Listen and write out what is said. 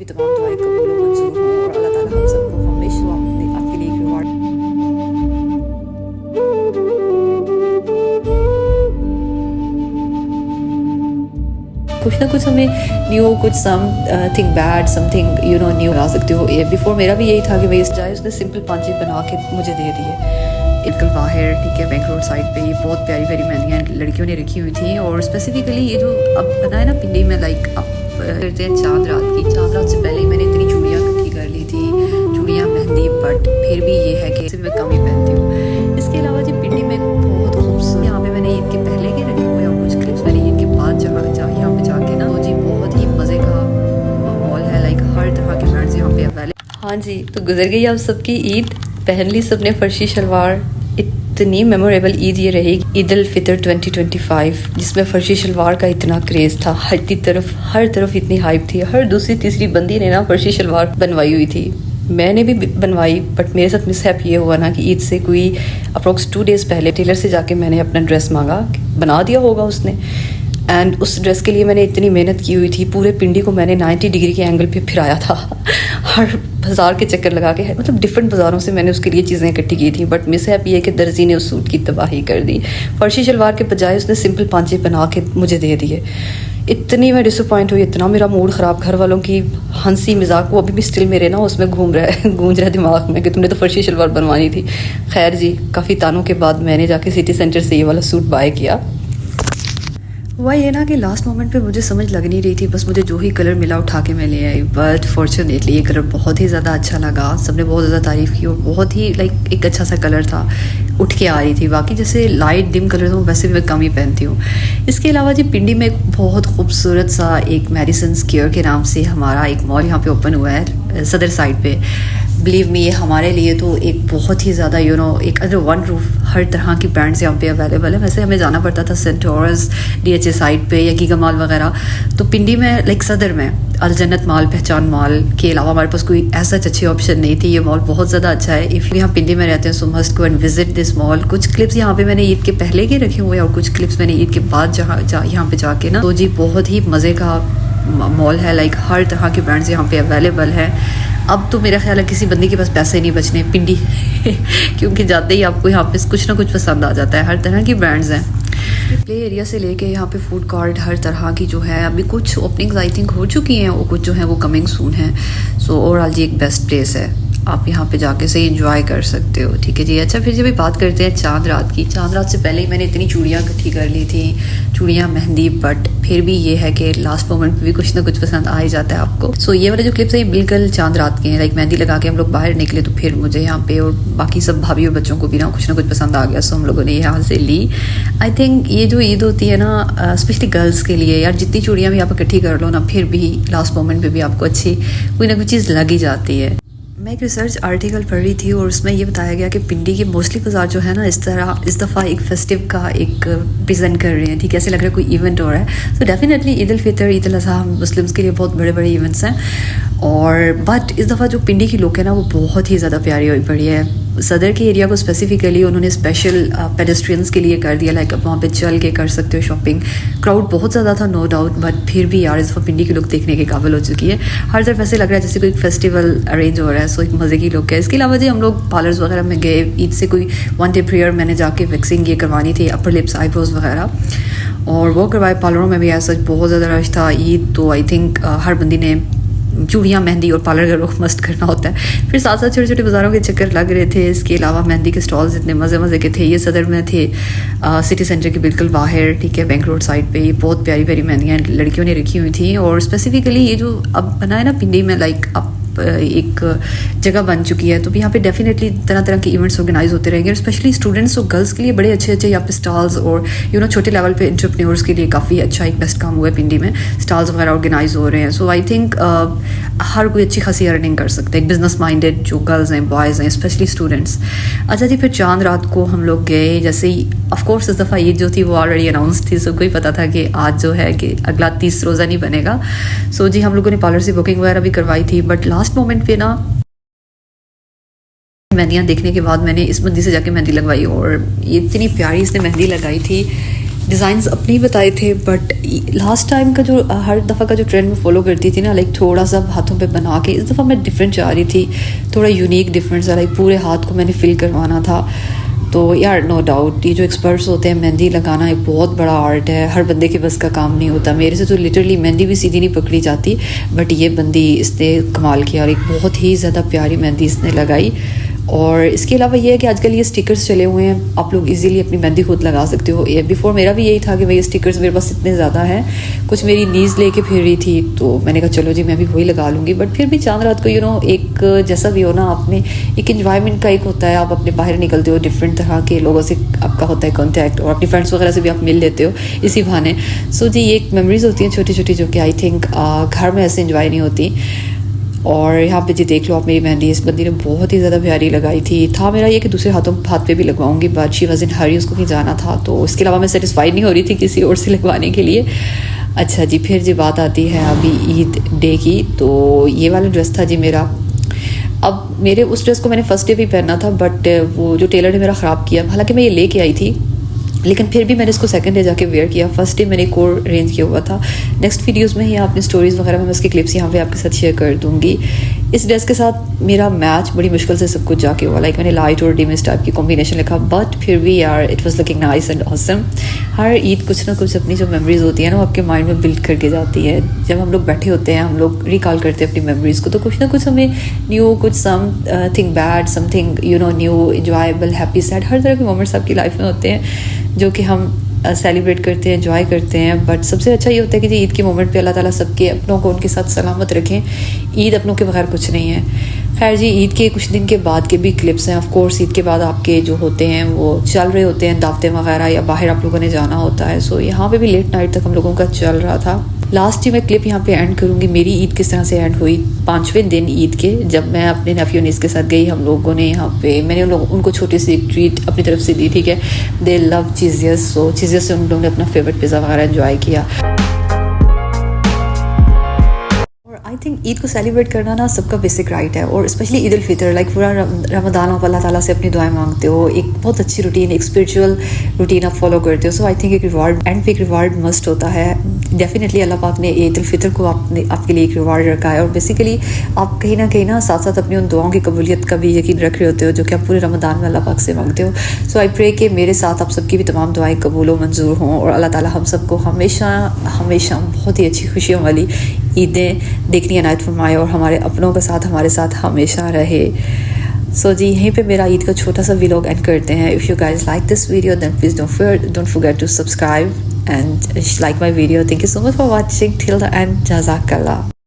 भी तमाम दुआएं कबूल और मंजूर हों और अल्लाह ताला हम सबको हमेशा आपके लिए रिवार्ड। कुछ ना कुछ हमें न्यू, कुछ समथिंग बैड, समथिंग न्यू ला सकते हो। बिफोर मेरा भी यही था कि भाई जाए, उसने सिंपल पांचे बना के मुझे दे दिए। बिल्कुल बाहर, ठीक है, बैंक रोड साइड पे ये बहुत प्यारी प्यारी मेहंदियाँ लड़कियों ने रखी हुई थी। और स्पेसिफिकली ये जो अब बना है ना पिंडी में, लाइक अब करते हैं चांद रात की। चांद रात से पहले ही मैंने इतनी चूड़ियाँ इकट्ठी कर ली थी, चूड़ियाँ, मेहंदी, बट फिर भी ये है कि सिर्फ मैं कम ही पहनती हूँ। इसके अलावा जी पिंडी में बहुत खूबसूरत, यहाँ पे मैंने ईद के पहले के रखे हुए और कुछ क्लिप्स मैंने ईद के बाद यहाँ पे जाके ना, तो जी बहुत ही मज़े का माहौल है। लाइक हर तरह के ब्रांड्स यहाँ पे अवेलेबल। हाँ जी, तो गुजर गई अब सबकी ईद, पहन ली सबने फर्शी शलवार। इतनी मेमोरेबल ईद ये रहेगी, ईद उल फितर 2025, जिसमें फर्शी शलवार का इतना क्रेज़ था। हर तरफ इतनी हाइप थी। हर दूसरी तीसरी बंदी ने ना फर्शी शलवार बनवाई हुई थी। मैंने भी बनवाई, बट मेरे साथ मिसहैप ये हुआ ना कि ईद से कोई अप्रोक्स 2 डेज़ पहले टेलर से जाके मैंने अपना ड्रेस मांगा, बना दिया होगा उसने। एंड उस ड्रेस के लिए मैंने इतनी मेहनत की हुई थी, पूरे पिंडी को मैंने 90 डिग्री के एंगल पे फिराया था हर बाज़ार के चक्कर लगा के, मतलब डिफरेंट बाज़ारों से मैंने उसके लिए चीज़ें इकट्ठी की थी। बट मिसहैप ये है कि दर्जी ने उस सूट की तबाही कर दी। फर्शी शलवार के बजाय उसने सिंपल पांचे बना के मुझे दे दिए। इतनी मैं डिसअपॉइंट हुई, इतना मेरा मूड ख़राब। घर वालों की हंसी मजाक वो अभी भी स्टिल मेरे ना उसमें गूंज रहा है दिमाग में कि तुमने तो फर्शी शलवार बनवानी थी। खैर जी, काफ़ी तानों के बाद मैंने जाके सिटी सेंटर से ये वाला सूट बाय किया। हुआ ये ना कि लास्ट मोमेंट पे मुझे समझ लग नहीं रही थी, बस मुझे जो ही कलर मिला उठा के मैं ले आई। बट फॉर्चुनेटली ये कलर बहुत ही ज़्यादा अच्छा लगा, सबने बहुत ज़्यादा तारीफ़ की और बहुत ही लाइक एक अच्छा सा कलर था, उठ के आ रही थी। बाकी जैसे लाइट डिम कलर तो वैसे भी मैं कम ही पहनती हूँ। इसके अलावा जी पिंडी में एक बहुत खूबसूरत सा एक मेडिसन स्क्वायर के नाम से हमारा एक मॉल यहाँ पे ओपन हुआ है सदर साइड पे। बिलीव मी, ये हमारे लिए तो एक बहुत ही ज़्यादा एक अंडर वन रूफ हर तरह की ब्रांड्स यहाँ पे अवेलेबल है। वैसे हमें जाना पड़ता था सेंटोरस, DHA साइड पे या गीगा मॉल वगैरह। तो पिंडी में लाइक सदर में अलजन्नत मॉल, पहचान मॉल के अलावा हमारे पास कोई ऐसा अच्छी ऑप्शन नहीं थी। ये मॉल बहुत ज़्यादा अच्छा है। इफ़ यहाँ पिंडी में रहते हैं सो must go and visit this mall. कुछ क्लिप्स यहाँ पे मैंने ईद के पहले के रखे हुए हैं और कुछ क्लिप्स मैंने ईद के बाद यहाँ पे जाके ना, तो जी बहुत ही मज़े का मॉल है। लाइक हर तरह के ब्रांड्स यहाँ पे अवेलेबल है। अब तो मेरा ख्याल है किसी बंदी के पास पैसे नहीं बचने पिंडी क्योंकि जाते ही आपको यहाँ पे कुछ ना कुछ पसंद आ जाता है। हर तरह की ब्रांड्स हैं, प्ले एरिया से लेके यहाँ पे फूड कोर्ट हर तरह की जो है। अभी कुछ ओपनिंग्स आई थिंक हो चुकी हैं और कुछ जो है वो कमिंग सून है। सो ओवरऑल जी एक बेस्ट प्लेस है, आप यहाँ पे जाके सही एंजॉय कर सकते हो। ठीक है जी। अच्छा, फिर जब भी बात करते हैं चांद रात की, चांद रात से पहले ही मैंने इतनी चूड़ियाँ इकट्ठी कर ली थी, चूड़ियाँ, मेहंदी, बट फिर भी ये है कि लास्ट मोमेंट पे भी कुछ ना कुछ पसंद आ ही जाता है आपको। सो ये वाले जो क्लिप्स है ये बिल्कुल चांद रात के हैं। लाइक मेहंदी लगा के हम लोग बाहर निकले तो फिर मुझे यहाँ पे और बाकी सब भाभी और बच्चों को भी ना कुछ पसंद आ गया। सो हम लोगों ने यहाँ से ली। आई थिंक ये जो ईद होती है ना, स्पेशली गर्ल्स के लिए, यार जितनी चूड़ियाँ भी आप इकट्ठी कर लो ना, फिर भी लास्ट मोमेंट पे भी आपको अच्छी कोई ना कोई चीज़ लग ही जाती है। मैं एक रिसर्च आर्टिकल पढ़ रही थी और उसमें ये बताया गया कि पिंडी के मोस्टली बाज़ार जो है ना, इस दफ़ा एक फेस्टिव का एक प्रेजेंट कर रहे हैं। ठीक है, ऐसे लग रहा है कोई इवेंट हो रहा है। तो डेफिनेटली ईद उल फितर, ईद उल अज़हा मुस्लिम्स के लिए बहुत बड़े बड़े इवेंट्स हैं। और बट इस दफ़ा जो पिंडी की लुक है ना वो बहुत ही ज़्यादा प्यारी हुई पड़ी है। सदर के एरिया को स्पेसिफिकली उन्होंने स्पेशल पेडेस्ट्रियंस के लिए कर दिया। लाइक अब वहाँ पे चल के कर सकते हो शॉपिंग। क्राउड बहुत ज़्यादा था नो डाउट, बट फिर भी यार इस दफ़ा पिंडी की लुक देखने के काबिल हो चुकी है। हर तरफ ऐसे लग रहा है जैसे कोई फेस्टिवल अरेंज हो रहा है। सो एक मज़े की लुक है। इसके अलावा जी हम लोग पार्लर्स वगैरह में गए। ईद से कोई 1 डे प्रेयर मैंने जाके वैक्सिंग ये करवानी थी, अपर लिप्स, आईब्रोज वगैरह, और वो करवाए। पार्लरों में भी ऐसा बहुत ज़्यादा रश था। ईद तो आई थिंक हर बंदी ने चूड़ियाँ, मेहंदी और पार्लर का रुख मस्त करना होता है। फिर साथ साथ छोटे छोटे बाज़ारों के चक्कर लग रहे थे। इसके अलावा मेहंदी के स्टॉल्स इतने मज़े के थे। ये सदर में थे, सिटी सेंटर के बिल्कुल बाहर, ठीक है, बैंक रोड साइड पे। ये बहुत प्यारी प्यारी मेहंदियाँ लड़कियों ने रखी हुई थी। और स्पेसिफिकली ये जो अब बना है ना पिंडी में, लाइक अब एक जगह बन चुकी है, तो यहाँ पे डेफिनेटली तरह तरह के इवेंट्स ऑर्गेनाइज होते रहेंगे। और स्पेशली स्टूडेंट्स और गर्ल्स के लिए बड़े अच्छे यहाँ पे स्टॉल्स और छोटे लेवल पे एंटरप्रेन्योर्स के लिए काफ़ी अच्छा एक बेस्ट काम हुआ है पिंडी में। स्टॉल्स वगैरह ऑर्गेनाइज हो रहे हैं। सो आई थिंक हर कोई अच्छी खासी अर्निंग कर सकते हैं, बिजनेस माइंडेड जो गर्ल्स हैं, बॉयज़ हैं, स्पेशली स्टूडेंट्स। अच्छा जी, फिर चांद रात को हम लोग गए। जैसे ही ऑफकोर्स इस दफ़ा ईद जो थी वो ऑलरेडी अनाउंस थी, सबको ही पता था कि आज जो है कि अगला 30 रोज़ा नहीं बनेगा। सो जी हम लोगों ने पार्लर से बुकिंग वगैरह भी करवाई थी। बट लास्ट मोमेंट पे ना मेहंदियाँ देखने के बाद मैंने इस बंदी से जाके मेहंदी लगवाई और ये इतनी प्यारी इसने मेहंदी लगाई थी। डिज़ाइंस अपने ही बताए थे, बट लास्ट टाइम का जो हर दफ़ा का जो ट्रेंड में फॉलो करती थी ना, लाइक थोड़ा सा हाथों पे बना के, इस दफ़ा मैं डिफरेंट चाह रही थी, थोड़ा यूनिक डिफरेंट सा, लाइक पूरे हाथ को मैंने फिल करवाना था। तो यार नो डाउट ये जो एक्सपर्ट्स होते हैं, मेहंदी लगाना एक बहुत बड़ा आर्ट है, हर बंदे के बस का काम नहीं होता। मेरे से तो लिटरली मेहंदी भी सीधी नहीं पकड़ी जाती, बट ये बंदी इसने कमाल किया और एक बहुत ही ज़्यादा प्यारी मेहंदी इसने लगाई। और इसके अलावा ये है कि आजकल ये स्टिकर्स चले हुए हैं, आप लोग इजीली अपनी मेहंदी खुद लगा सकते हो। ये बिफोर मेरा भी यही था कि भाई स्टिकर्स मेरे पास इतने ज़्यादा हैं, कुछ मेरी नीज़ लेके फिर रही थी, तो मैंने कहा चलो जी मैं भी वही लगा लूँगी। बट फिर भी चांद रात को एक जैसा भी हो ना, आपने एक इन्वायरमेंट का एक होता है, आप अपने बाहर निकलते हो, डिफरेंट तरह के लोगों से आपका होता है कॉन्टैक्ट, और अपनी फ्रेंड्स वगैरह से भी आप मिल लेते हो इसी बहाने। सो जी ये एक मेमोरीज़ होती हैं छोटी छोटी, जो कि आई थिंक घर में ऐसे इन्जॉय नहीं होती। और यहाँ पे जी देख लो आप, मेरी मेहंदी इस बंदी ने बहुत ही ज़्यादा प्यारी लगाई थी। था मेरा ये कि दूसरे हाथ पे भी लगवाऊंगी, बट शी वाज इन हरी, उसको कहीं जाना था, तो इसके अलावा मैं सेटिस्फाइड नहीं हो रही थी किसी और से लगवाने के लिए। अच्छा जी, फिर जी बात आती है अभी ईद डे की। तो ये वाला ड्रेस था जी मेरा। अब मेरे उस ड्रेस को मैंने फर्स्ट डे भी पहना था, बट वो जो टेलर ने मेरा ख़राब किया। हालांकि मैं ये लेके आई थी, लेकिन फिर भी मैंने इसको सेकंड डे जाके वेयर किया। फर्स्ट डे मैंने एक और अरेंज किया हुआ था। नेक्स्ट वीडियोस में या अपनी स्टोरीज़ वगैरह में मैं उसके क्लिप्स यहाँ पे आपके साथ शेयर कर दूँगी। इस ड्रेस के साथ मेरा मैच बड़ी मुश्किल से सब कुछ जाके हुआ, लाइक मैंने लाइट और डिम इस टाइप की कॉम्बिनेशन लिखा, बट फिर भी यार it was looking nice and awesome. हर ईद कुछ ना कुछ अपनी जो मेमोरीज होती है ना, वो आपके माइंड में बिल्ड करके जाती है। जब हम लोग बैठे होते हैं, हम लोग रिकॉल करते हैं अपनी मेमोरीज़ को, तो कुछ ना कुछ हमें न्यू, कुछ something bad, something new, enjoyable, happy, sad, हर तरह के मोमेंट्स आपकी लाइफ में होते हैं जो कि हम सेलिब्रेट करते हैं, एंजॉय करते हैं। बट सबसे अच्छा ये होता है कि ईद के मोमेंट पे अल्लाह ताला सबके अपनों को उनके साथ सलामत रखें। ईद अपनों के बगैर कुछ नहीं है। खैर जी, ईद के कुछ दिन के बाद के भी क्लिप्स हैं। ऑफ कोर्स ईद के बाद आपके जो होते हैं वो चल रहे होते हैं, दावतें वगैरह, या बाहर आप लोगों ने जाना होता है। सो यहाँ पे भी लेट नाइट तक हम लोगों का चल रहा था। लास्ट ही मैं क्लिप यहाँ पे एंड करूँगी, मेरी ईद किस तरह से एंड हुई 5वें दिन ईद के, जब मैं अपने नेफ्यू नीस के साथ गई। हम लोगों ने यहाँ पे, मैंने उनको छोटी सी एक ट्रीट अपनी तरफ से दी, ठीक है। दे लव चीज़ियस, सो चीज़ियस से उन लोगों ने अपना फेवरेट पिज़्ज़ा वगैरह एंजॉय किया। आई थिंक ईद को सेलिब्रेट करना ना सबका बेसिक राइट है, और स्पेशली ईद उल फितर, लाइक पूरा रमदान आप अल्लाह ताला से अपनी दुआएं मांगते हो, एक बहुत अच्छी रूटीन, एक स्पिरिचुअल रूटीन आप फॉलो करते हो। सो आई थिंक एक रिवार्ड, एंड पे एक रिवार्ड मस्ट होता है। डेफिनेटली अल्लाह पाक ने ईद उल फितर को आपके लिए एक रिवार्ड रखा है, और बेसिकली आप कहीं ना साथ साथ अपनी उन दुआओं की कबूलियत का भी यकीन रख रहे होते हो, जो कि आप पूरे रमदान में अल्लाह पाक से मांगते हो। सो आई प्रे कि मेरे साथ आप सबकी भी तमाम दुआएं कबूल व मंजूर हों, और अल्लाह ताला हम सबको हमेशा बहुत ही अच्छी खुशियों वाली ईदें देखनी अनायत फरमाए, और हमारे अपनों के साथ हमारे साथ हमेशा रहे। सो जी यहीं पे मेरा ईद का छोटा सा व्लॉग एंड करते हैं। If you guys like this video then please don't forget to subscribe and like my video. Thank you so much for watching till the end. जज़ाकल्लाह।